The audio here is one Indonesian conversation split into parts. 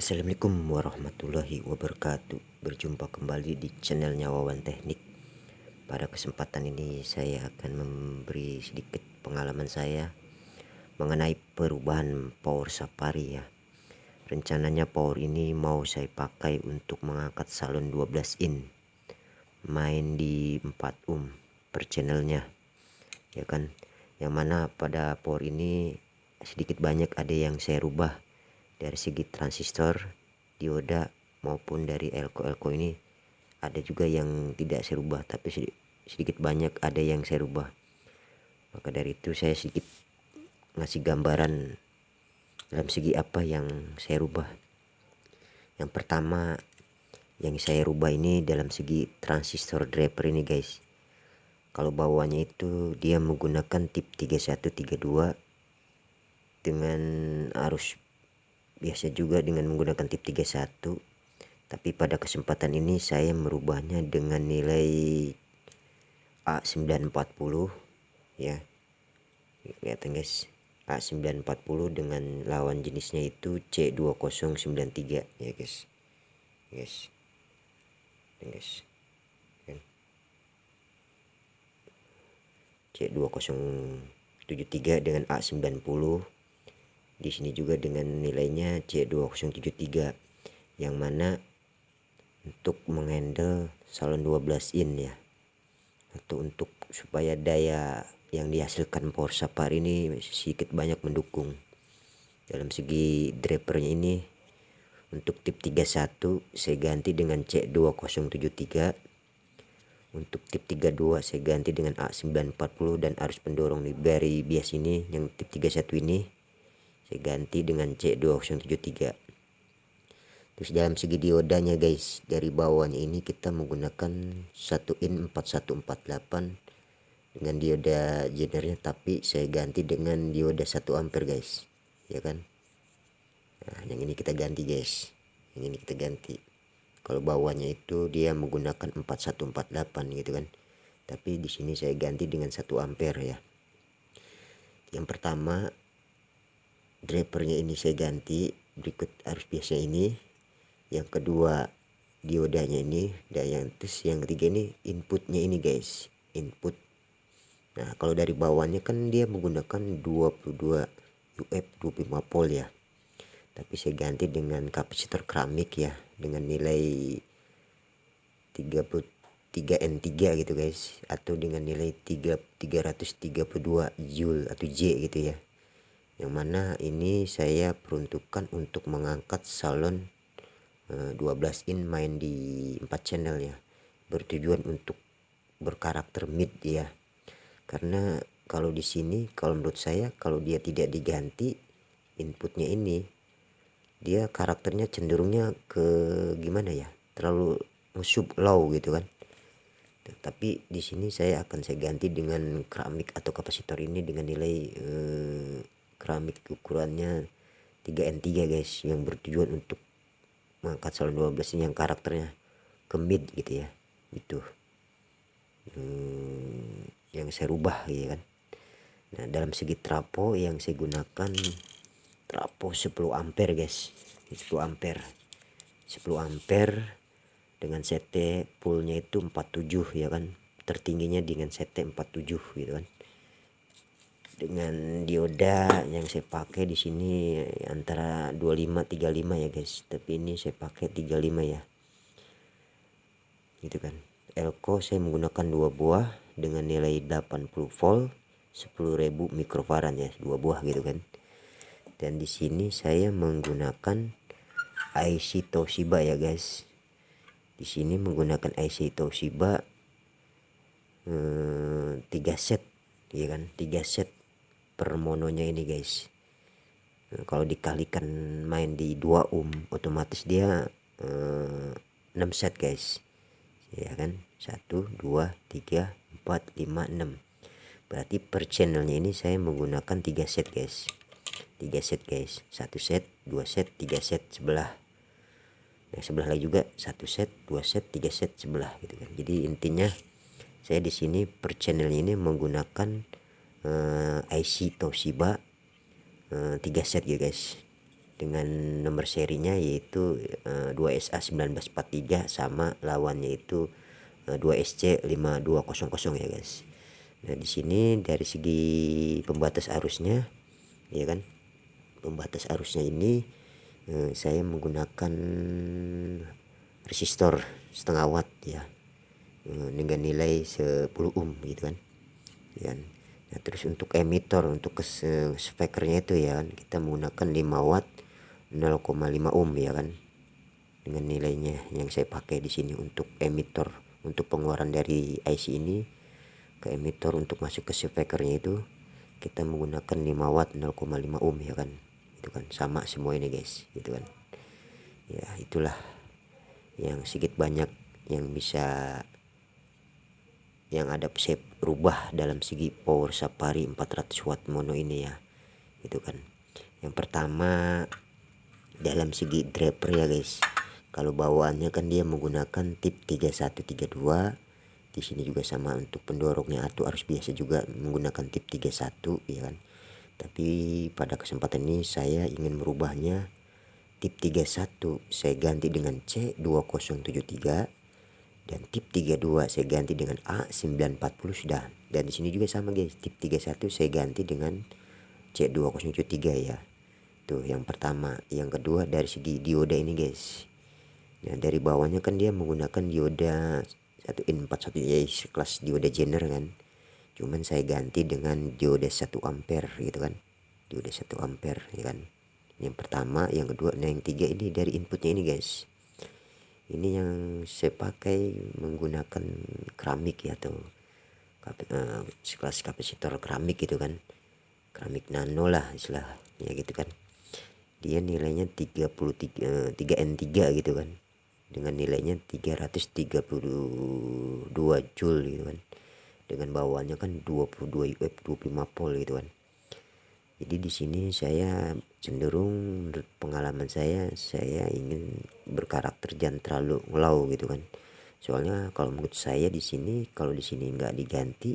Assalamualaikum warahmatullahi wabarakatuh. Berjumpa kembali di channelnya Wawan Teknik. Pada kesempatan ini saya akan memberi sedikit pengalaman saya mengenai perubahan power safari ya. Rencananya power ini mau saya pakai untuk mengangkat salon 12 in main di 4 per channelnya ya kan. Yang mana pada power ini sedikit banyak ada yang saya rubah dari segi transistor, dioda maupun dari elko ini. Ada juga yang tidak saya rubah, tapi sedikit banyak ada yang saya rubah. Maka dari itu saya sedikit ngasih gambaran dalam segi apa yang saya rubah. Yang pertama yang saya rubah ini dalam segi transistor driver ini guys. Kalau bawahnya itu dia menggunakan tip 3132 dengan arus biasa juga dengan menggunakan tip 31, tapi pada kesempatan ini saya merubahnya dengan nilai A940 ya. Lihat guys, A940 dengan lawan jenisnya itu C2093 ya guys. C2073 dengan A90. Di sini juga dengan nilainya C2073, yang mana untuk menghandle salon 12 in ya, atau untuk supaya daya yang dihasilkan power safari ini sedikit banyak mendukung. Dalam segi drivernya ini untuk tip 31 saya ganti dengan C2073, untuk tip 32 saya ganti dengan A940, dan arus pendorong dari bias ini yang tip 31 ini saya ganti dengan C2073. Terus dalam segi diodanya guys, dari bawahnya ini kita menggunakan 1 in 4148 dengan dioda genernya, tapi saya ganti dengan dioda 1 ampere guys ya kan. Nah, yang ini kita ganti guys, yang ini kita ganti. Kalau bawahnya itu dia menggunakan 4148 gitu kan, tapi di sini saya ganti dengan 1 ampere ya. Yang pertama drivernya ini saya ganti, berikut arus biasa ini. Yang kedua diodanya ini, dan yang ketiga ini inputnya ini guys, input. Nah kalau dari bawahnya kan dia menggunakan 22 UF 25 volt ya, tapi saya ganti dengan kapasitor keramik ya, dengan nilai 33N3 gitu guys, atau dengan nilai 332 Joule atau J gitu ya. Yang mana ini saya peruntukkan untuk mengangkat salon 12 in main di 4 channel ya, bertujuan untuk berkarakter mid ya. Karena kalau di sini kalau menurut saya kalau dia tidak diganti inputnya ini, dia karakternya cenderungnya ke gimana ya, terlalu sub low gitu kan. Tapi di sini saya ganti dengan keramik atau kapasitor ini dengan nilai keramik ukurannya 3N3 guys, yang bertujuan untuk mengangkat salon 12 ini yang karakternya ke mid gitu ya. Itu yang saya rubah gitu kan. Nah dalam segi trapo yang saya gunakan trapo 10 ampere guys, 10 ampere dengan CT fullnya itu 47 ya kan, tertingginya dengan CT 47 gitu kan. Dengan dioda yang saya pakai di sini antara 25 35 ya guys, tapi ini saya pakai 35 ya gitu kan. Elko saya menggunakan 2 buah dengan nilai 80 volt 10.000 mikrofarad ya, 2 buah gitu kan. Dan di sini saya menggunakan IC Toshiba ya guys. Di sini menggunakan IC Toshiba 3 set ya kan, 3 set per mononya ini guys. Nah, kalau dikalikan main di 2 otomatis dia 6 set guys ya kan, 1 2 3 4 5 6. Berarti per channelnya ini saya menggunakan 3 set guys, 3 set guys, 1 set 2 set 3 set sebelah. Nah sebelah lagi juga 1 set 2 set 3 set sebelah gitu kan. Jadi intinya saya di sini per channelnya ini menggunakan IC Toshiba 3 set ya guys. dengan nomor serinya yaitu 2SA1943 sama lawannya itu 2SC5200 ya guys. Nah di sini dari segi pembatas arusnya ya kan, pembatas arusnya ini saya menggunakan resistor setengah watt ya, dengan nilai 10 ohm gitu kan ya. Nah, terus untuk emitor, untuk speakernya itu ya kan, kita menggunakan 5 watt 0,5 ohm ya kan, dengan nilainya yang saya pakai di sini untuk emitor. Untuk pengeluaran dari IC ini ke emitor untuk masuk ke speakernya itu kita menggunakan 5 watt 0,5 ohm ya kan, itu kan sama semua ini guys gitu kan ya. Itulah yang sedikit banyak yang bisa yang ada saya rubah dalam segi power Safari 400 watt mono ini ya, itu kan. Yang pertama dalam segi driver ya guys, kalau bawaannya kan dia menggunakan tip 3132. Di sini juga sama untuk pendorongnya atau arus biasa juga menggunakan tip 31 ya kan. Tapi pada kesempatan ini saya ingin merubahnya, tip 31 saya ganti dengan C2073 dan tip 32 saya ganti dengan A940 sudah. Dan di sini juga sama guys, tip 31 saya ganti dengan C2073 ya. Tuh yang pertama. Yang kedua dari segi dioda ini guys. Nah dari bawahnya kan dia menggunakan dioda 1in41 ya, kelas dioda Zener kan. Cuman saya ganti dengan dioda 1 ampere gitu kan. Dioda 1 ampere ya kan. Yang pertama, yang kedua, nah yang tiga ini dari inputnya ini guys. Ini yang saya pakai menggunakan keramik ya, atau sekelas kapasitor keramik gitu kan, keramik nano lah istilahnya gitu kan. Dia nilainya 3N3 gitu kan, dengan nilainya 332 joule gitu kan, dengan bawaannya kan 22 UF 25 volt gitu kan. Jadi di sini saya cenderung, menurut pengalaman saya ingin berkarakter jangan terlalu low gitu kan. Soalnya kalau menurut saya di sini, kalau di sini nggak diganti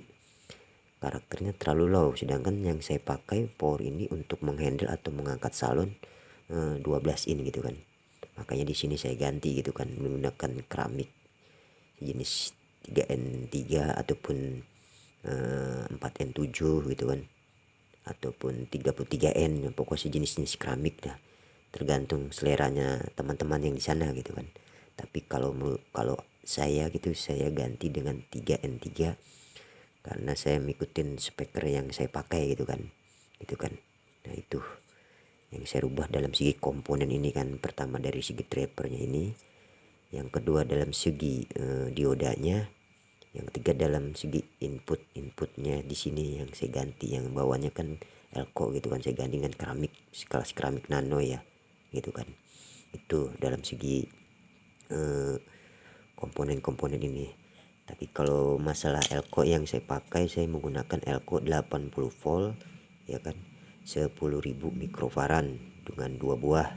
karakternya terlalu low, sedangkan yang saya pakai power ini untuk menghandle atau mengangkat salon 12 in gitu kan. Makanya di sini saya ganti gitu kan, menggunakan keramik jenis 3N3 ataupun 4N7 gitu kan, ataupun 33N, pokoknya jenis-jenis keramik dah, tergantung seleranya teman-teman yang di sana gitu kan. Tapi kalau saya gitu, saya ganti dengan 3N3 karena saya ngikutin speaker yang saya pakai gitu kan. Nah itu yang saya rubah dalam segi komponen ini kan. Pertama dari segi drivernya ini, yang kedua dalam segi diodanya, yang ketiga dalam segi inputnya di sini yang saya ganti, yang bawahnya kan elko gitu kan, saya ganti dengan keramik, kelas keramik nano ya gitu kan. Itu dalam segi komponen-komponen ini. Tapi kalau masalah elko yang saya pakai, saya menggunakan elko 80 volt ya kan, 10.000 mikrofarad dengan 2 buah,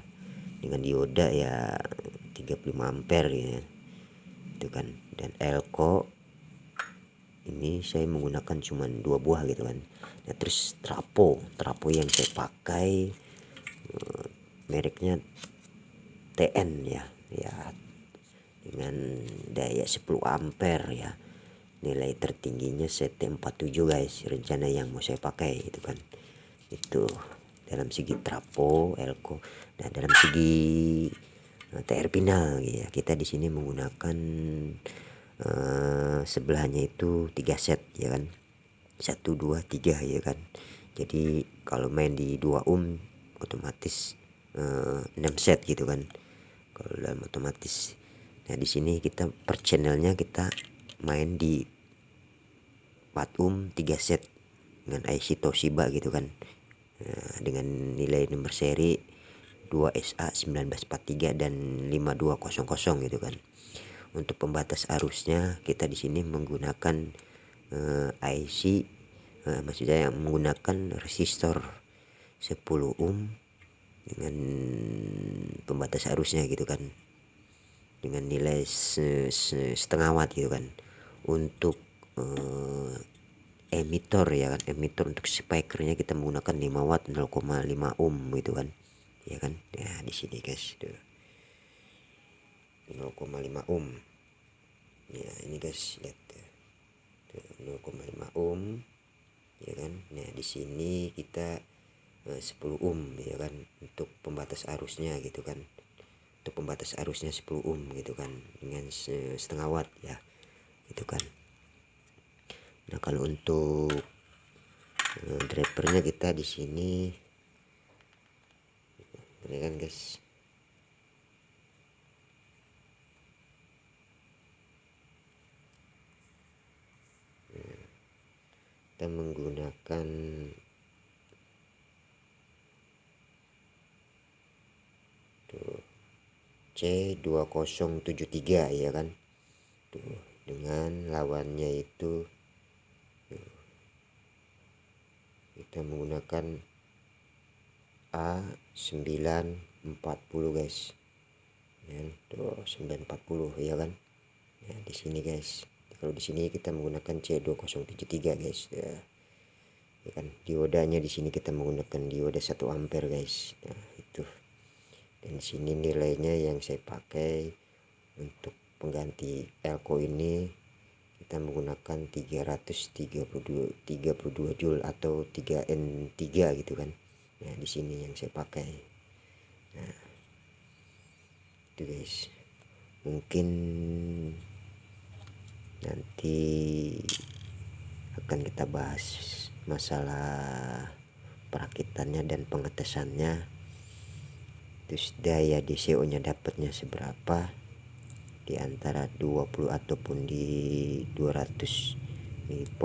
dengan dioda ya 35 ampere ya itu kan. Dan elko ini saya menggunakan cuman 2 buah gitu kan. Nah terus trapo yang saya pakai mereknya TN ya dengan daya 10 ampere ya. Nilai tertingginya CT47 guys, rencana yang mau saya pakai itu kan. Itu dalam segi trapo elko. Nah dalam segi TR final ya, kita di sini menggunakan sebelahnya itu 3 set ya kan, 1 2 3 ya kan. Jadi kalau main di 2 ohm otomatis 6 set gitu kan kalau dalam otomatis. Nah di sini kita per channelnya kita main di 4 ohm 3 set dengan IC Toshiba gitu kan. Nah, dengan nilai nomor seri 2SA1943 dan 5200 gitu kan. Untuk pembatas arusnya kita di sini menggunakan IC maksud saya menggunakan resistor 10 ohm dengan pembatas arusnya gitu kan, dengan nilai setengah watt gitu kan. Untuk emitor ya kan, emitor untuk speakernya kita menggunakan 5 watt 0,5 ohm gitu kan. ya kan. Nah di sini guys tuh 0,5 ohm ya, ini guys lihat tuh 0,5 ohm ya kan. Nah di sini kita 10 ohm ya kan untuk pembatas arusnya gitu kan. Untuk pembatas arusnya 10 ohm gitu kan, dengan setengah watt ya gitu kan. Nah kalau untuk drivernya kita di sini ini kan guys. Kita menggunakan tuh C2073 ya kan. Tuh dengan lawannya itu kita menggunakan A940 guys ya, tuh 940 ya kan. Nah di sini guys, kalau di sini kita menggunakan C2073 guys ya, ya kan. Diodanya di sini kita menggunakan dioda 1 ampere guys. Nah itu, dan di sini nilainya yang saya pakai untuk pengganti elko ini kita menggunakan 332 joule atau 3N3 gitu kan. Nah di sini yang saya pakai. Nah itu guys, mungkin nanti akan kita bahas masalah perakitannya dan pengetesannya, terus daya DCO nya dapatnya seberapa di antara 20 ataupun di 200 mV.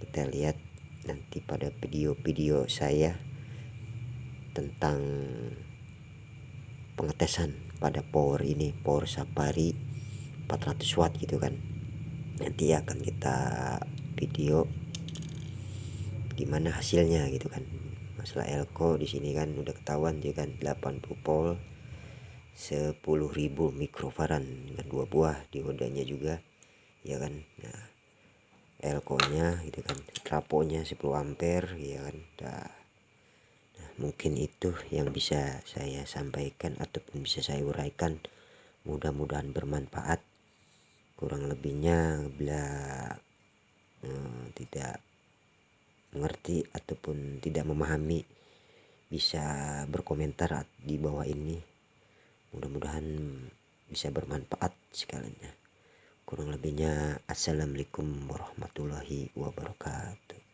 Kita lihat nanti pada video-video saya tentang pengetesan pada power ini, power Safari 400 watt gitu kan. Nanti akan kita video gimana hasilnya gitu kan. Masalah elko di sini kan udah ketahuan juga kan, 80 volt 10.000 mikrofarad dengan 2 buah diodanya juga ya kan. Nah elko nya gitu kan, trafonya 10 ampere ya kan. Nah, mungkin itu yang bisa saya sampaikan ataupun bisa saya uraikan, mudah-mudahan bermanfaat. Kurang lebihnya bila tidak mengerti ataupun tidak memahami bisa berkomentar di bawah ini, mudah-mudahan bisa bermanfaat sekalinya. Kurang lebihnya assalamualaikum warahmatullahi wabarakatuh.